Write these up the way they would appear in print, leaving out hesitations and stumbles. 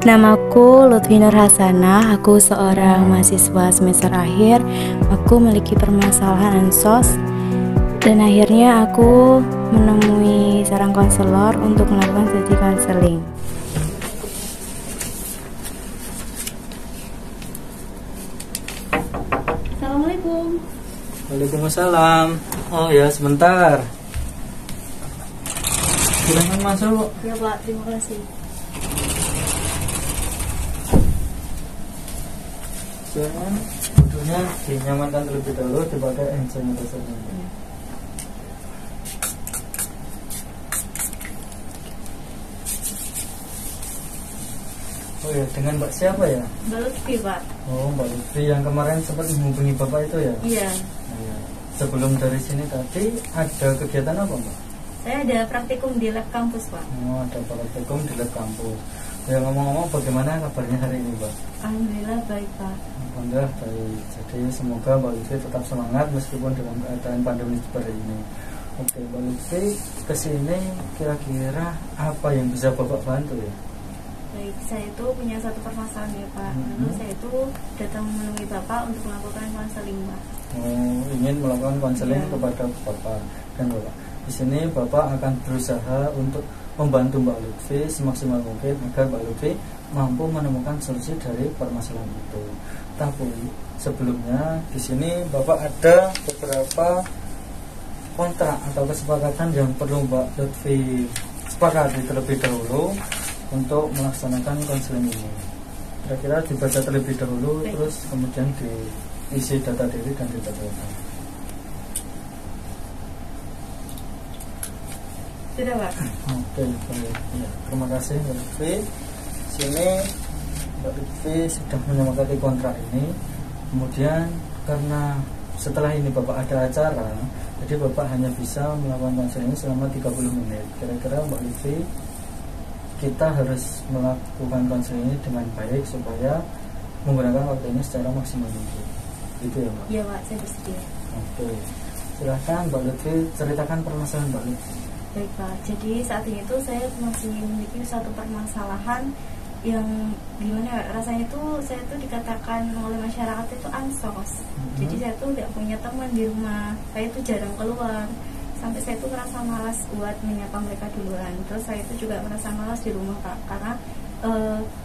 Namaku Lutfi Nur Hasanah, aku seorang mahasiswa semester akhir. Aku memiliki permasalahan ansos dan akhirnya aku menemui seorang konselor untuk melakukan sesi konseling. Assalamualaikum. Waalaikumsalam. Oh ya, sebentar. Silakan masuk. Ya Pak, terima kasih. Silakan duduknya dinyamankan terlebih dahulu, dipakai hand sanitizer. Oh ya, dengan Mbak siapa ya? Mbak Lutfi, Pak. Oh, Mbak Lutfi yang kemarin sempat menghubungi Bapak itu ya? Iya. Iya. Sebelum dari sini tadi ada kegiatan apa, Mbak? Saya ada praktikum di lab kampus, Pak. Oh, ada praktikum di lab kampus. Ya, ngomong-ngomong, bagaimana kabarnya hari ini, Mbak? Alhamdulillah baik, Pak. Alhamdulillah baik. Jadi semoga Mbak Lutfi tetap semangat meskipun dalam keadaan pandemi seperti ini. Oke, Mbak Lutfi kesini kira-kira apa yang bisa Bapak bantu ya? Baik, saya itu punya satu permasalahan ya, Pak. Lalu saya itu datang menemui Bapak untuk melakukan konseling, Pak. Oh, ingin melakukan konseling Ya. kepada Bapak dan Bapak. Di sini Bapak akan berusaha untuk membantu Mbak Lutfi semaksimal mungkin agar Mbak Lutfi mampu menemukan solusi dari permasalahan itu. Tapi sebelumnya di sini Bapak ada beberapa kontrak atau kesepakatan yang perlu Mbak Lutfi sepakati terlebih dahulu untuk melaksanakan konseling ini. Kira-kira dibaca terlebih dahulu, Baik. terus kemudian diisi data diri dan ditampilkan. Sudah, Pak. Oke, baik. Ya, terima kasih Mbak Lutfi. Sini Mbak Lutfi sudah menyepakati kontrak ini. Kemudian karena setelah ini Bapak ada acara, jadi Bapak hanya bisa melakukan konseling ini selama 30 menit. Kira-kira Mbak Lutfi, kita harus melakukan konseling ini dengan baik supaya menggunakan waktu ini secara maksimal mungkin. Gitu ya, Mbak? Iya, Pak, saya bersedia. Oke. Silahkan Mbak Lutfi ceritakan permasalahan Mbak Lutfi. Baik, Pak. Jadi saat ini tuh saya masih memiliki satu permasalahan yang gimana ya, rasanya tuh saya tuh dikatakan oleh masyarakat itu ansos. Jadi saya tuh tidak punya teman di rumah. Saya tuh jarang keluar. Sampai saya tuh merasa malas buat menyapa mereka duluan. Terus saya itu juga merasa malas di rumah, Pak, karena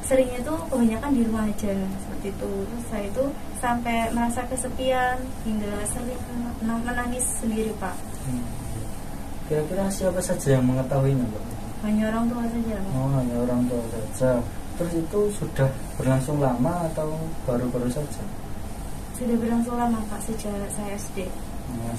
seringnya tuh kebanyakan di rumah aja seperti itu. Terus saya itu sampai merasa kesepian hingga sering menangis sendiri, Pak. Kira-kira siapa saja yang mengetahuinya, Mbak? Hanya orang tua saja, Pak. Oh, hanya orang tua saja. Terus itu sudah berlangsung lama atau baru-baru saja? Sudah berlangsung lama, Pak, sejak saya SD.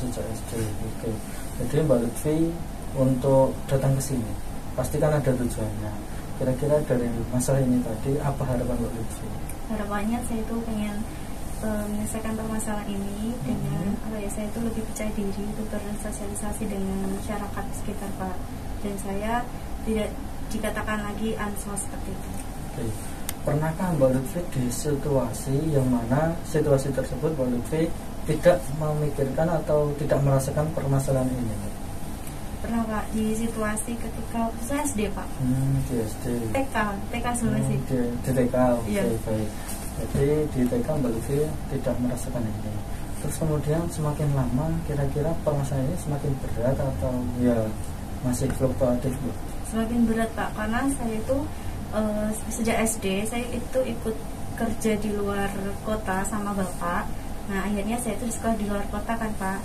Sejak SD. Oke. Jadi Mbak Lutfi untuk datang ke sini pasti kan ada tujuannya. Kira-kira dari masalah ini tadi apa harapan Mbak Lutfi? Harapannya saya itu pengen menyelesaikan permasalahan ini dengan saya itu lebih percaya diri untuk bersosialisasi dengan masyarakat sekitar, Pak, dan saya tidak dikatakan lagi ansos seperti itu. Oke. Pernahkah Mbak Lutfi di situasi yang mana situasi tersebut Mbak Lutfi tidak memikirkan atau tidak merasakan permasalahan ini, Mbak? Pernah, Pak, di situasi ketika saya SD, Pak. Di SD. TK sebenarnya sih. Di TK, oke, Iya. baik. Jadi di TK Mbak Lutfi tidak merasakan ini. Terus kemudian semakin lama kira-kira permasalahan ini semakin berat atau ya masih fluktuatif, Bu? Semakin berat, Pak, karena saya itu sejak SD saya itu ikut kerja di luar kota sama bapak. Nah, akhirnya saya itu sekolah di luar kota kan, Pak.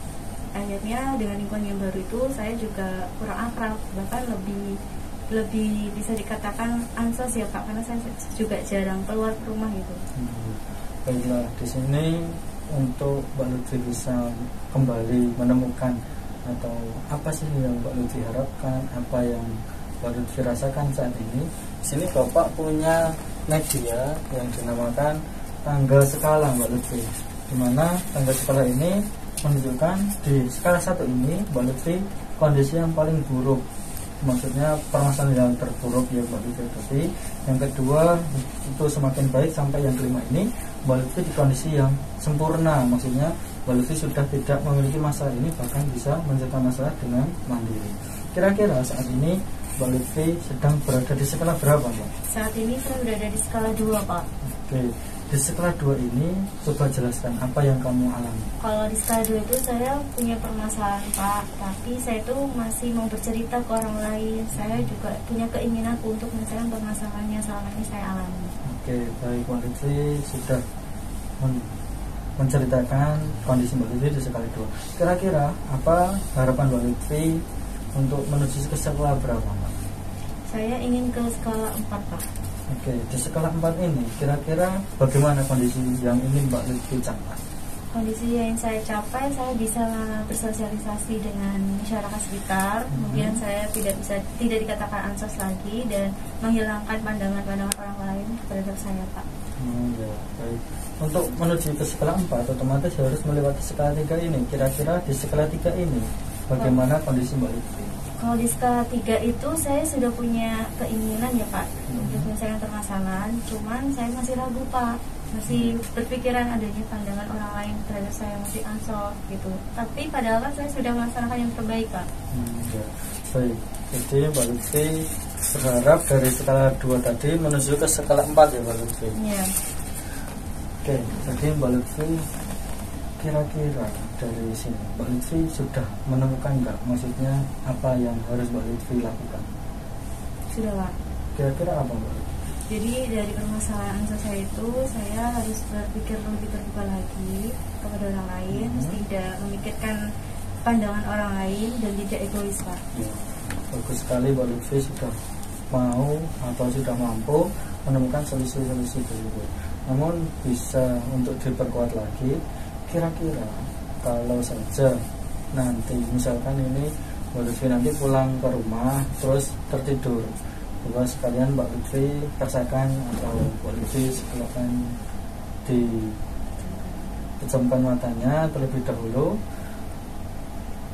Akhirnya dengan lingkungan yang baru itu saya juga kurang akrab, bahkan lebih bisa dikatakan ansos ya, Pak, karena saya juga jarang keluar rumah gitu. Baiklah, di sini untuk Mbak Lutfi bisa kembali menemukan atau apa sih yang Mbak Lutfi harapkan, apa yang Mbak Lutfi rasakan saat ini. Di sini Bapak punya media yang dinamakan tanggal skala Mbak Lutfi, di mana tanggal skala ini menunjukkan di skala 1 ini Mbak Lutfi kondisi yang paling buruk, maksudnya permasalahan yang terburuk ya Mbak Lutfi. Tapi yang kedua itu semakin baik sampai yang kelima ini Mbak Lutfi di kondisi yang sempurna, maksudnya Mbak Lutfi sudah tidak memiliki masalah ini, bahkan bisa menyelesaikan masalah dengan mandiri. Kira-kira saat ini Mbak Lutfi sedang berada di skala berapa, Mbak? Saat ini saya berada di skala 2, Pak. Oke, di skala 2 ini coba jelaskan apa yang kamu alami. Kalau di skala 2 itu saya punya permasalahan, Pak, tapi saya itu masih mau bercerita ke orang lain. Saya juga punya keinginan untuk menyelesaikan permasalahan yang selama ini saya alami. Oke, baik, Mbak Lutfi sudah menceritakan kondisi Mbak Lutfi di skala 2. Kira-kira apa harapan Mbak Lutfi untuk menuju ke skala berapa, Mbak? Saya ingin ke skala 4, Pak. Oke, di skala 4 ini kira-kira bagaimana kondisi yang ingin Mbak Lutfi capai? Kondisi yang saya capai, saya bisa bersosialisasi dengan masyarakat sekitar. Kemudian saya tidak dikatakan ansos lagi dan menghilangkan pandangan-pandangan orang lain terhadap saya, Pak. Ya, baik. Untuk menuju ke skala 4 otomatis harus melewati skala 3 ini. Kira-kira di skala 3 ini bagaimana kondisi Mbak Lutfi? Kalau di skala 3 itu saya sudah punya keinginan ya, Pak, untuk menyelesaikan permasalahan. Cuman saya masih ragu, Pak. Masih berpikiran adanya pandangan orang lain terhadap saya, masih ansor gitu. Tapi padahal kan saya sudah melaksanakan yang terbaik, Pak. Ya, baik. Jadi Mbak Lutfi berharap dari skala 2 tadi menuju ke skala 4 ya, Mbak Lutfi? Iya. Oke, jadi Mbak Lutfi kira-kira dari sini Mbak Lutfi sudah menemukan nggak, maksudnya apa yang harus Mbak Lutfi lakukan? Sudah, Pak. Kira-kira apa, Mbak Lutfi? Jadi dari permasalahan saya itu, saya harus berpikir lebih terbuka lagi kepada orang lain, tidak memikirkan pandangan orang lain dan tidak egois, Pak. Ya, bagus sekali Mbak Lutfi sudah mau atau sudah mampu menemukan solusi-solusi dulu. Namun bisa untuk diperkuat lagi, kira-kira kalau saja nanti misalkan ini Mbak Lutfi nanti pulang ke rumah terus tertidur, coba sekalian Mbak Lutfi rasakan atau Mbak Lutfi sekalian dipejamkan matanya terlebih dahulu.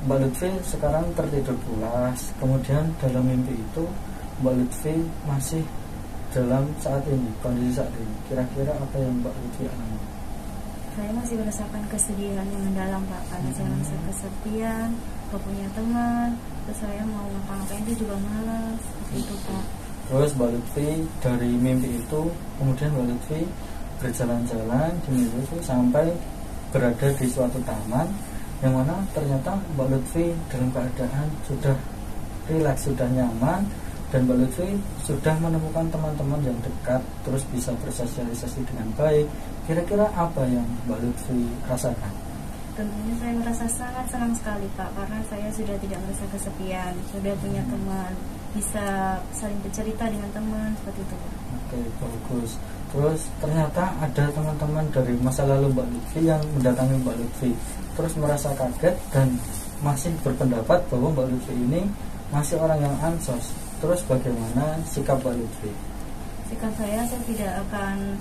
Mbak Lutfi sekarang tertidur pulas, kemudian dalam mimpi itu Mbak Lutfi masih dalam saat ini, kondisi saat ini. Kira-kira apa yang Mbak Lutfi alami? Saya masih merasakan kesedihan yang mendalam, Pak, karena saya merasa kesepian, gak punya teman, terus saya mau ngapa-ngapain itu juga malas, gitu, Pak. Terus Mbak Lutfi dari mimpi itu, kemudian Mbak Lutfi berjalan-jalan di mimpi itu sampai berada di suatu taman, yang mana ternyata Mbak Lutfi dalam keadaan sudah rileks, sudah nyaman, dan Mbak Lutfi sudah menemukan teman-teman yang dekat, terus bisa bersosialisasi dengan baik. Kira-kira apa yang Mbak Lutfi rasakan? Tentunya saya merasa sangat senang sekali, Pak, karena saya sudah tidak merasa kesepian, sudah punya teman, bisa saling bercerita dengan teman, seperti itu, Pak. Oke, bagus. Terus ternyata ada teman-teman dari masa lalu Mbak Lutfi yang mendatangi Mbak Lutfi, terus merasa kaget dan masih berpendapat bahwa Mbak Lutfi ini masih orang yang ansos. Terus bagaimana sikap Mbak Lutfi? Sikap saya tidak akan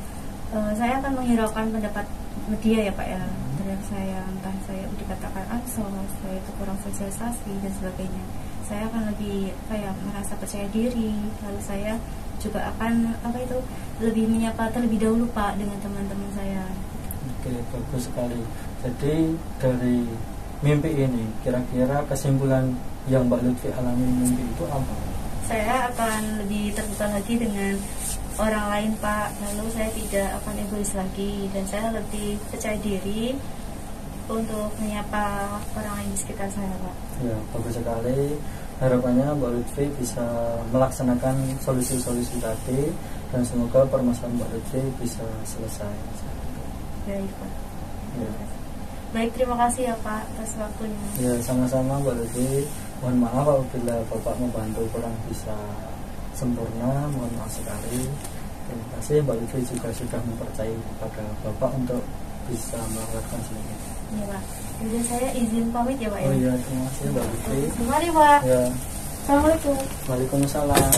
saya akan menghiraukan pendapat media ya, Pak, ya, terhadap saya, entah saya dikatakan ansos, saya itu kurang sosialisasi dan sebagainya. Saya akan lebih merasa percaya diri, lalu saya juga akan lebih menyapa terlebih dahulu, Pak, dengan teman-teman saya. Oke, bagus sekali. Jadi dari mimpi ini kira-kira kesimpulan yang Mbak Lutfi alami mimpi itu apa? Saya akan lebih terbuka lagi dengan orang lain, Pak, lalu saya tidak akan egois lagi dan saya lebih percaya diri untuk menyapa orang lain di sekitar saya, Pak. Ya, bagus sekali. Harapannya Mbak Lutfi bisa melaksanakan solusi-solusi tadi dan semoga permasalahan Mbak Lutfi bisa selesai. Baik, Pak. Ya. Baik, terima kasih ya, Pak, atas waktunya. Ya, sama-sama Mbak Lutfi. Mohon maaf apabila Bapak membantu kurang bisa sempurna, mohon maaf sekali. Terima kasih Mbak Lutfi juga sudah mempercayai kepada Bapak untuk bisa melakukan ini. Iya, Pak. Jadi saya izin pamit ya, Pak, ya. Oh iya, terima kasih Mbak Lutfi. Mari, Pak. Ya. Assalamualaikum. Waalaikumsalam.